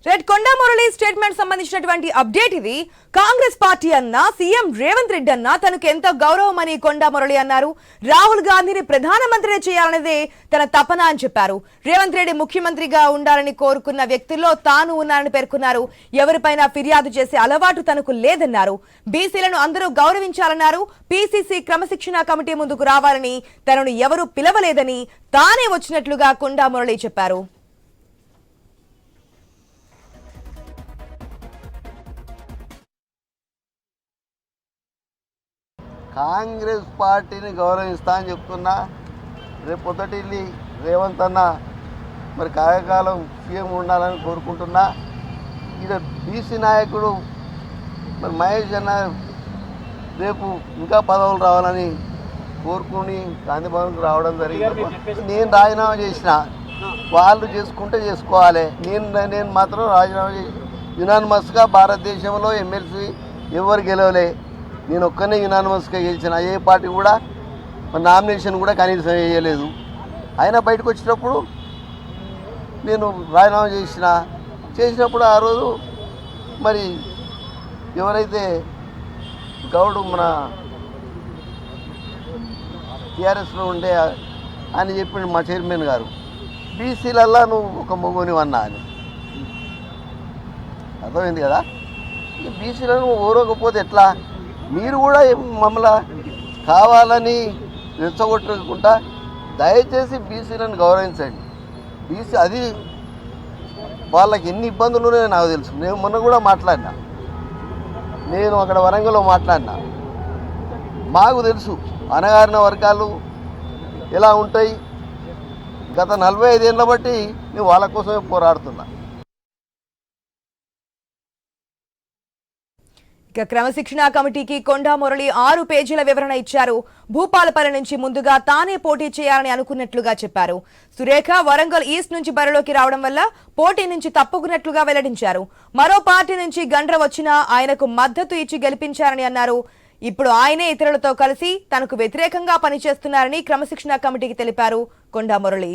Red కొండా Murali statement సంబంధించినటువంటి update ఇది. Congress party అన్నా సీఎం రేవంత్ రెడ్డి అన్నా తనకు ఎంతో గౌరవం అని కొండా మురళి అన్నారు. రాహుల్ గాంధీని ప్రధానమంత్రి చేయాలనేదే తన తపన అని చెప్పారు. రేవంత్ రెడ్డి ముఖ్యమంత్రిగా ఉండాలని కోరుకున్న వ్యక్తుల్లో తాను ఉన్నారని పేర్కొన్నారు. ఎవరిపైనా ఫిర్యాదు చేసే అలవాటు తనకు లేదన్నారు. బీసీలను అందరూ గౌరవించాలన్నారు. పీసీసీ క్రమశిక్షణ కమిటీ ముందుకు రావాలని తనను ఎవరూ పిలవలేదని తానే వచ్చినట్లుగా కొండా మురళి చెప్పారు. కాంగ్రెస్ పార్టీని గౌరవిస్తా అని చెప్తున్నా. రేపు పొద్దుటిల్లి రేవంత్ అన్న మరి కాయకాలం సీఎం ఉండాలని కోరుకుంటున్నా. ఇక్కడ బీసీ నాయకుడు మరి మహేష్ అన్న రేపు ఇంకా పదవులు రావాలని కోరుకుని గాంధీ భవన్కి రావడం జరిగింది. నేను రాజీనామా చేసిన, వాళ్ళు చేసుకుంటే చేసుకోవాలి. నేను మాత్రం రాజీనామా చేసి యునానిమస్గా భారతదేశంలో ఎమ్మెల్సీ ఎవరు గెలవలే, నేను ఒక్కనే యునానిమస్గా గెలిచిన. ఏ పార్టీ కూడా నామినేషన్ కూడా కనీసం వేయలేదు. అయినా బయటకు వచ్చినప్పుడు నేను రాజీనామా చేసినప్పుడు ఆ రోజు మరి ఎవరైతే గౌడు మన టీఆర్ఎస్లో ఉండే అని చెప్పిండు మా చైర్మన్ గారు, బీసీలల్లా నువ్వు ఒక మొగోని అన్నా అని. అర్థమైంది కదా. ఈ బీసీలను ఓరకపోతే ఎట్లా? మీరు కూడా మమ్మల్ని కావాలని రెచ్చగొట్టకుండా దయచేసి బీసీలను గౌరవించండి. బీసీ అది వాళ్ళకి ఎన్ని ఇబ్బందులు ఉన్నాయో నాకు తెలుసు. నేను మొన్న కూడా మాట్లాడినా, నేను అక్కడ వరంగల్లో మాట్లాడినా. మాకు తెలుసు అణగారిన వర్గాలు ఎలా ఉంటాయి. గత 45 ఏళ్ళ బట్టి నేను వాళ్ళ కోసమే పోరాడుతున్నా. ఇక క్రమశిక్షణ కమిటీకి కొండా మురళి 6 పేజీల వివరణ ఇచ్చారు. భూపాలపల్లి నుంచి ముందుగా తానే పోటీ చేయాలని అనుకున్నట్లుగా చెప్పారు. సురేఖ వరంగల్ ఈస్ట్ నుంచి బరిలోకి రావడం వల్ల పోటీ నుంచి తప్పుకున్నట్లుగా వెల్లడించారు. మరో పార్టీ నుంచి గండ్ర వచ్చినా ఆయనకు మద్దతు ఇచ్చి గెలిపించారని అన్నారు. ఇప్పుడు ఆయనే ఇతరులతో కలిసి తనకు వ్యతిరేకంగా పనిచేస్తున్నారని క్రమశిక్షణ కమిటీకి తెలిపారు కొండా మురళి.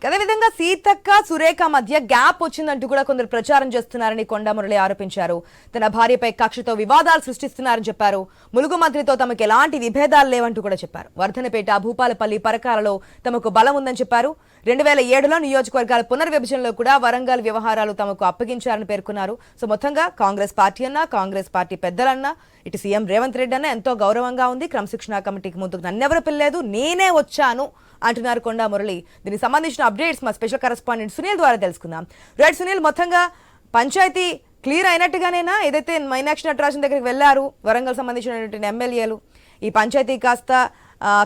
అదేవిధంగా సీతక్క సురేఖ మధ్య గ్యాప్ వచ్చిందంటూ కూడా కొందరు ప్రచారం చేస్తున్నారని కొండా మురళి ఆరోపించారు. తన భార్యపై కక్షతో వివాదాలు సృష్టిస్తున్నారని చెప్పారు. ములుగు మంత్రితో తమకు ఎలాంటి విభేదాలు లేవంటూ కూడా చెప్పారు. వర్ధనపేట, భూపాలపల్లి, పరకాలలో తమకు బలం ఉందని చెప్పారు. 2007లో నియోజకవర్గాల పునర్విభజనలో కూడా వరంగల్ వ్యవహారాలు తమకు అప్పగించారని పేర్కొన్నారు. సో మొత్తంగా కాంగ్రెస్ పార్టీ అన్నా, కాంగ్రెస్ పార్టీ పెద్దలన్నా, ఇటు సీఎం రేవంత్ రెడ్డి అన్న ఎంతో గౌరవంగా ఉంది. క్రమశిక్షణ కమిటీకి ముందుకు నన్నెవరు పిల్లలేదు, నేనే వచ్చాను అంటున్నారు కొండా మురళి. దీనికి సంబంధించిన అప్డేట్స్ మా స్పెషల్ కరెస్పాండెంట్ సునీల్ ద్వారా తెలుసుకుందాం. రైట్ సునీల్, మొత్తంగా పంచాయతీ క్లియర్ అయినట్టుగానేనా? ఏదైతే మైనాక్షి నటరాజన్ దగ్గరికి వెళ్లారు వరంగల్ సంబంధించినటువంటి ఎమ్మెల్యేలు, ఈ పంచాయతీ కాస్త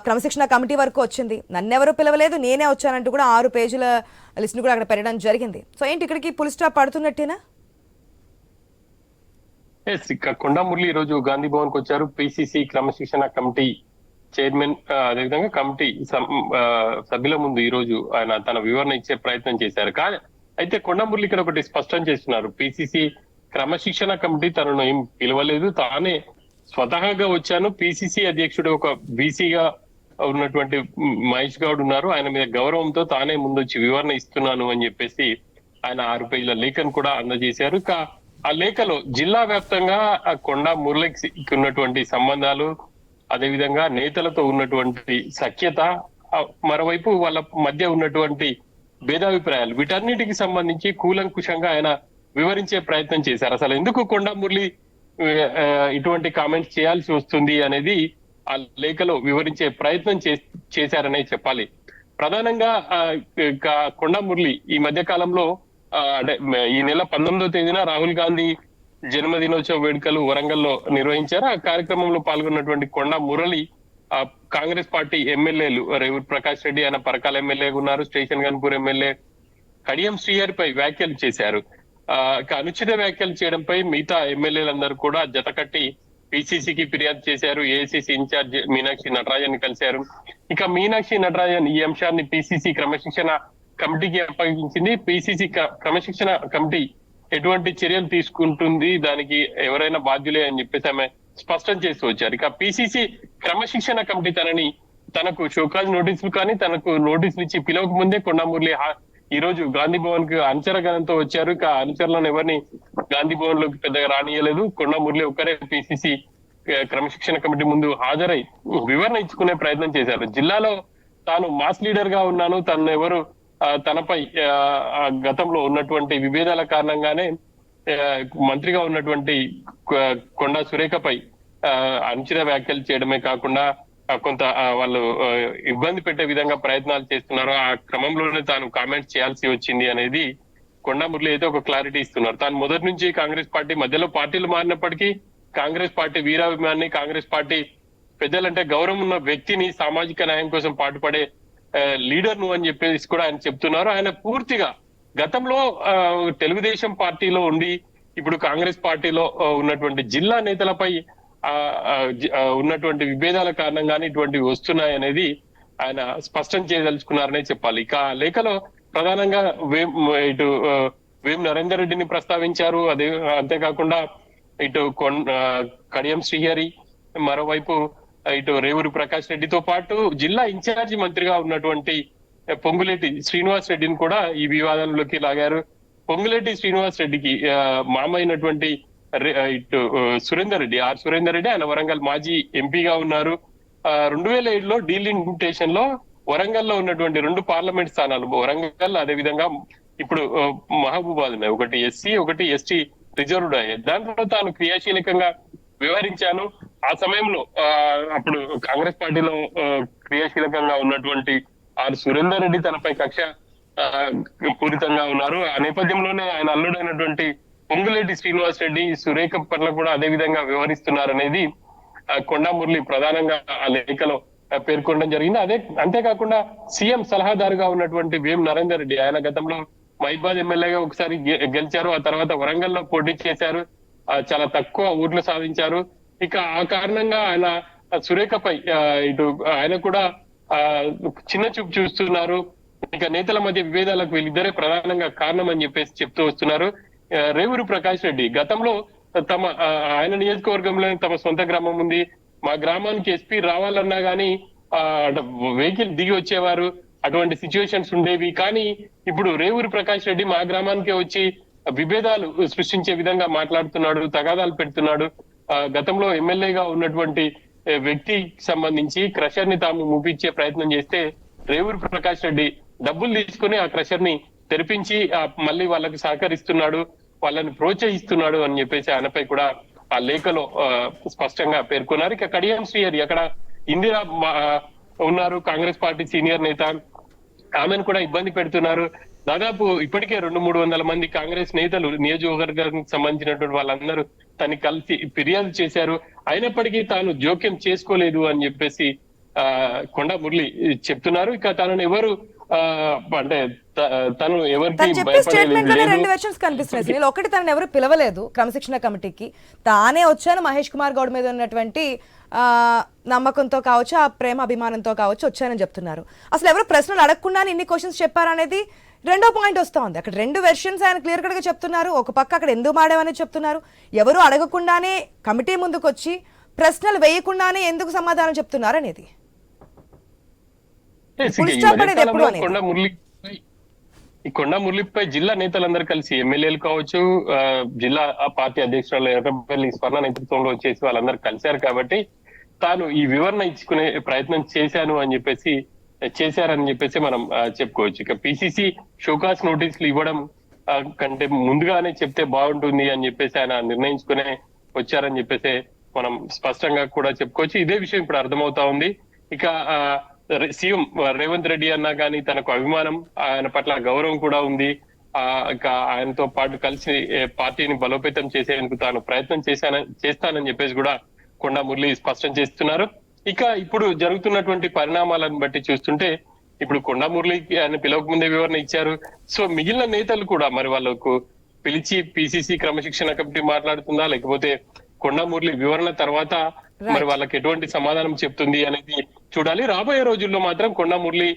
క్రమశిక్షణ కమిటీ వరకు వచ్చింది. నన్నెవరూ పిలవలేదు, నేనే వచ్చానంటూ కూడా 6 పేజీల లిస్ట్ను కూడా అక్కడ పెట్టడం జరిగింది. సో ఏంటి ఇక్కడికి పుల్ స్టాప్ పడుతున్నట్టేనా? కొండా మురళి ఈరోజు గాంధీ భవన్ కు వచ్చారు. పిసిసి క్రమశిక్షణ కమిటీ చైర్మన్, అదేవిధంగా కమిటీ సభ్యుల ముందు ఈ రోజు ఆయన తన వివరణ ఇచ్చే ప్రయత్నం చేశారు. కానీ అయితే కొండా మురళి ఇక్కడ ఒకటి స్పష్టం చేస్తున్నారు. పిసిసి క్రమశిక్షణ కమిటీ తనను ఏం పిలవలేదు, తానే స్వతహాగా వచ్చాను. పిసిసి అధ్యక్షుడు ఒక బీసీగా ఉన్నటువంటి మహేష్ గౌడ్ ఉన్నారు, ఆయన మీద గౌరవంతో తానే ముందొచ్చి వివరణ ఇస్తున్నాను అని చెప్పేసి ఆయన 6 పేజీల లేఖను కూడా అందజేశారు. ఆ లేఖలో జిల్లా వ్యాప్తంగా కొండా మురళికి ఉన్నటువంటి సంబంధాలు, అదేవిధంగా నేతలతో ఉన్నటువంటి సఖ్యత, మరోవైపు వాళ్ళ మధ్య ఉన్నటువంటి భేదాభిప్రాయాలు, వీటన్నిటికి సంబంధించి కూలంకుషంగా ఆయన వివరించే ప్రయత్నం చేశారు. అసలు ఎందుకు కొండా మురళి ఇటువంటి కామెంట్స్ చేయాల్సి వస్తుంది అనేది ఆ లేఖలో వివరించే ప్రయత్నం చేశారనే చెప్పాలి. ప్రధానంగా కొండా మురళి ఈ మధ్య కాలంలో ఈ నెల 19వ తేదీన రాహుల్ గాంధీ జన్మదినోత్సవ వేడుకలు వరంగల్లో నిర్వహించారు. ఆ కార్యక్రమంలో పాల్గొన్నటువంటి కొండా మురళి కాంగ్రెస్ పార్టీ ఎమ్మెల్యేలు రేవూర్ ప్రకాష్ రెడ్డి ఆయన పరకాల ఎమ్మెల్యే ఉన్నారు, స్టేషన్ గన్పూర్ ఎమ్మెల్యే కడియం శ్రీహరి పై వ్యాఖ్యలు చేశారు. అనుచిత వ్యాఖ్యలు చేయడంపై మిగతా ఎమ్మెల్యేలందరూ కూడా జతకట్టి పిసిసికి ఫిర్యాదు చేశారు. ఏఐసిసి ఇన్ఛార్జ్ మీనాక్షి నటరాజన్ కలిశారు. ఇక మీనాక్షి నటరాజన్ ఈ అంశాన్ని పిసిసి క్రమశిక్షణ కమిటీకి అప్పగించింది. పిసిసి క్రమశిక్షణ కమిటీ ఎటువంటి చర్యలు తీసుకుంటుంది, దానికి ఎవరైనా బాధ్యులే అని చెప్పేసి ఆమె స్పష్టం చేస్తూ వచ్చారు. ఇక పిసిసి క్రమశిక్షణ కమిటీ తనకు షోకాజ్ నోటీసులు కానీ తనకు నోటీసులు ఇచ్చి పిలవక ముందే కొండా మురళి ఈ రోజు గాంధీ భవన్ కు అనుచరగణంతో వచ్చారు. ఇక అనుచరులను ఎవరిని గాంధీ భవన్ లోకి పెద్దగా రానియలేదు. కొండా మురళి ఒక్కరే పిసిసి క్రమశిక్షణ కమిటీ ముందు హాజరై వివరణ ఇచ్చుకునే ప్రయత్నం చేశారు. జిల్లాలో తాను మాస్ లీడర్ గా ఉన్నాను, తను ఎవరు తనపై గతంలో ఉన్నటువంటి విభేదాల కారణంగానే మంత్రిగా ఉన్నటువంటి కొండా సురేఖపై అనుచిత వ్యాఖ్యలు చేయడమే కాకుండా కొంత వాళ్ళు ఇబ్బంది పెట్టే విధంగా ప్రయత్నాలు చేస్తున్నారు. ఆ క్రమంలోనే తాను కామెంట్స్ చేయాల్సి వచ్చింది అనేది కొండా మురళి అయితే ఒక క్లారిటీ ఇస్తున్నారు. తాను మొదటి నుంచి కాంగ్రెస్ పార్టీ మధ్యలో పార్టీలు మారినప్పటికీ కాంగ్రెస్ పార్టీ వీరాభిమాని, కాంగ్రెస్ పార్టీ పెద్దలంటే గౌరవం ఉన్న వ్యక్తిని, సామాజిక న్యాయం కోసం పాటుపడే లీడర్ ను అని చెప్పేసి కూడా ఆయన చెప్తున్నారు. ఆయన పూర్తిగా గతంలో తెలుగుదేశం పార్టీలో ఉండి ఇప్పుడు కాంగ్రెస్ పార్టీలో ఉన్నటువంటి జిల్లా నేతలపై ఉన్నటువంటి విభేదాల కారణంగానే ఇటువంటివి వస్తున్నాయనేది ఆయన స్పష్టం చేయదలుచుకున్నారనే చెప్పాలి. ఇక లేఖలో ప్రధానంగా వేం నరేందర్ రెడ్డిని ప్రస్తావించారు. అంతేకాకుండా ఇటు కడియం శ్రీహరి, మరోవైపు ఇటు రేవూరి ప్రకాష్ రెడ్డితో పాటు జిల్లా ఇన్ఛార్జి మంత్రిగా ఉన్నటువంటి పొంగులేటి శ్రీనివాస్ రెడ్డిని కూడా ఈ వివాదంలోకి లాగారు. పొంగులేటి శ్రీనివాస్ రెడ్డికి మామైనటువంటి ఇటు సురేందర్ రెడ్డి, సురేందర్ రెడ్డి ఆయన వరంగల్ మాజీ ఎంపీగా ఉన్నారు. 2007లో డీలిమిటేషన్ లో వరంగల్ లో ఉన్నటువంటి 2 పార్లమెంట్ స్థానాలు వరంగల్, అదే విధంగా ఇప్పుడు మహబూబాద్ ఉన్నాయి. ఒకటి ఎస్సీ, ఒకటి ఎస్టీ రిజర్వ్డ్ అయ్యాయి. దాంట్లో తాను క్రియాశీలకంగా వ్యవహరించాను. ఆ సమయంలో అప్పుడు కాంగ్రెస్ పార్టీలో క్రియాశీలకంగా ఉన్నటువంటి సురేందర్ రెడ్డి తనపై కక్ష పూరితంగా ఉన్నారు. ఆ నేపథ్యంలోనే ఆయన అల్లుడైనటువంటి పొంగులేటి శ్రీనివాస్ రెడ్డి సురేఖ పట్ల కూడా అదే విధంగా వ్యవహరిస్తున్నారనేది కొండా మురళి ప్రధానంగా ఆ లేఖలో పేర్కొనడం జరిగింది. అంతేకాకుండా సీఎం సలహాదారుగా ఉన్నటువంటి వేం నరేందర్ రెడ్డి, ఆయన గతంలో మహిబాద్ ఎమ్మెల్యేగా ఒకసారి గెలిచారు. ఆ తర్వాత వరంగల్లో పోటీ చేశారు, చాలా తక్కువ ఓట్లు సాధించారు. ఇక ఆ కారణంగా ఆయన సురేఖపై ఇటు ఆయన కూడా చిన్న చూపు చూస్తున్నారు. ఇక నేతల మధ్య విభేదాలకు వీళ్ళిద్దరే ప్రధానంగా కారణం అని చెప్పేసి చెప్తూ వస్తున్నారు. రేవూరి ప్రకాష్ రెడ్డి గతంలో ఆయన నియోజకవర్గంలో తమ సొంత గ్రామం ఉంది, మా గ్రామానికి ఎస్పీ రావాలన్నా గానీ వెహికల్ దిగి వచ్చేవారు, అటువంటి సిచ్యువేషన్స్ ఉండేవి. కానీ ఇప్పుడు రేవూరి ప్రకాష్ రెడ్డి మా గ్రామానికే వచ్చి విభేదాలు సృష్టించే విధంగా మాట్లాడుతున్నాడు, తగాదాలు పెడుతున్నాడు. గతంలో ఎమ్మెల్యేగా ఉన్నటువంటి వ్యక్తికి సంబంధించి క్రషర్ ని తాము ముగించే ప్రయత్నం చేస్తే రేవూరి ప్రకాష్ రెడ్డి డబ్బులు తీసుకుని ఆ క్రషర్ ని తెరిపించి మళ్ళీ వాళ్ళకి సహకరిస్తున్నాడు, వాళ్ళని ప్రోత్సహిస్తున్నాడు అని చెప్పేసి ఆయనపై కూడా ఆ లేఖలో స్పష్టంగా పేర్కొన్నారు. ఇక కడియం శ్రీహరి, అక్కడ ఇందిరా ఉన్నారు, కాంగ్రెస్ పార్టీ సీనియర్ నేత, ఆమెను కూడా ఇబ్బంది పెడుతున్నారు. దాదాపు ఇప్పటికే 200-300 మంది కాంగ్రెస్ నేతలు నియోజకవర్గానికి సంబంధించినటువంటి వాళ్ళందరూ తనని కలిసి ఫిర్యాదు చేశారు. అయినప్పటికీ తాను జోక్యం చేసుకోలేదు అని చెప్పేసి కొండా మురళి చెప్తున్నారు. ఇక తనను ఎవరు అంటే తను ఎవరికి రెండు వెర్షన్స్ కనిపిస్తున్నాయి. ఒకటి, తనను ఎవరు పిలవలేదు క్రమశిక్షణ కమిటీకి, తానే వచ్చాను మహేష్ కుమార్ గౌడ్ మీద ఉన్నటువంటి నమ్మకంతో కావచ్చు, ఆ ప్రేమ అభిమానంతో కావచ్చు వచ్చానని చెప్తున్నారు. అసలు ఎవరు ప్రశ్నలు అడగకుండానే ఇన్ని క్వశ్చన్స్ చెప్పారనేది రెండో పాయింట్ వస్తా ఉంది. అక్కడ 2 వెర్షన్స్ ఆయన క్లియర్ కట్ గా చెప్తున్నారు. ఒక పక్క అక్కడ ఎందుకు మాడామని చెప్తున్నారు, ఎవరు అడగకుండానే కమిటీ ముందుకు వచ్చి ప్రశ్నలు వేయకుండానే ఎందుకు సమాధానం చెప్తున్నారు అనేది. కొండా మురళిపై జిల్లా నేతలందరూ కలిసి ఎమ్మెల్యేలు కావచ్చు, జిల్లా పార్టీ అధ్యక్షురాలు ఎర్రపల్లి స్వర్ణ నేతృత్వంలో వచ్చేసి వాళ్ళందరూ కలిశారు. కాబట్టి తాను ఈ వివరణ ఇచ్చుకునే ప్రయత్నం చేశారని చెప్పేసి మనం చెప్పుకోవచ్చు. ఇక పిసిసి షోకాస్ నోటీసులు ఇవ్వడం కంటే ముందుగానే చెప్తే బాగుంటుంది అని చెప్పేసి ఆయన నిర్ణయించుకునే వచ్చారని చెప్పేసి మనం స్పష్టంగా కూడా చెప్పుకోవచ్చు. ఇదే విషయం ఇప్పుడు అర్థమవుతా ఉంది. ఇక సీఎం రేవంత్ రెడ్డి అన్నా కానీ తనకు అభిమానం, ఆయన పట్ల గౌరవం కూడా ఉంది. ఇక ఆయనతో పాటు కలిసి పార్టీని బలోపేతం చేసేందుకు తాను ప్రయత్నం చేస్తానని చెప్పేసి కూడా కొండా మురళి స్పష్టం చేస్తున్నారు. ఇక ఇప్పుడు జరుగుతున్నటువంటి పరిణామాలను బట్టి చూస్తుంటే ఇప్పుడు కొండా మురళికి ఆయన పిలవక ముందే వివరణ ఇచ్చారు. సో మిగిలిన నేతలు కూడా మరి వాళ్ళకు పిలిచి పిసిసి క్రమశిక్షణ కమిటీ మాట్లాడుతుందా, లేకపోతే కొండా మురళి వివరణ తర్వాత మరి వాళ్ళకి ఎటువంటి సమాధానం చెప్తుంది అనేది చూడాలి. రాబోయే రోజుల్లో మాత్రం కొండా మురళి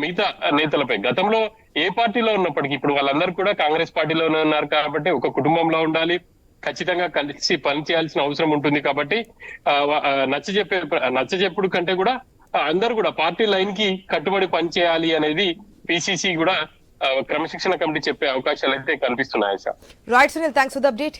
మిగతా నేతలపై గతంలో ఏ పార్టీలో ఉన్నప్పటికీ ఇప్పుడు వాళ్ళందరూ కూడా కాంగ్రెస్ పార్టీలోనే ఉన్నారు కాబట్టి ఒక కుటుంబంలో ఉండాలి, ఖచ్చితంగా కలిసి పనిచేయాల్సిన అవసరం ఉంటుంది కాబట్టి నచ్చజెప్పుడు కంటే కూడా అందరూ కూడా పార్టీ లైన్ కి కట్టుబడి పనిచేయాలి అనేది పిసిసి కూడా క్రమశిక్షణ కమిటీ చెప్పే అవకాశాలు అయితే కనిపిస్తున్నాయి sir. Right Sunil, thanks for the update.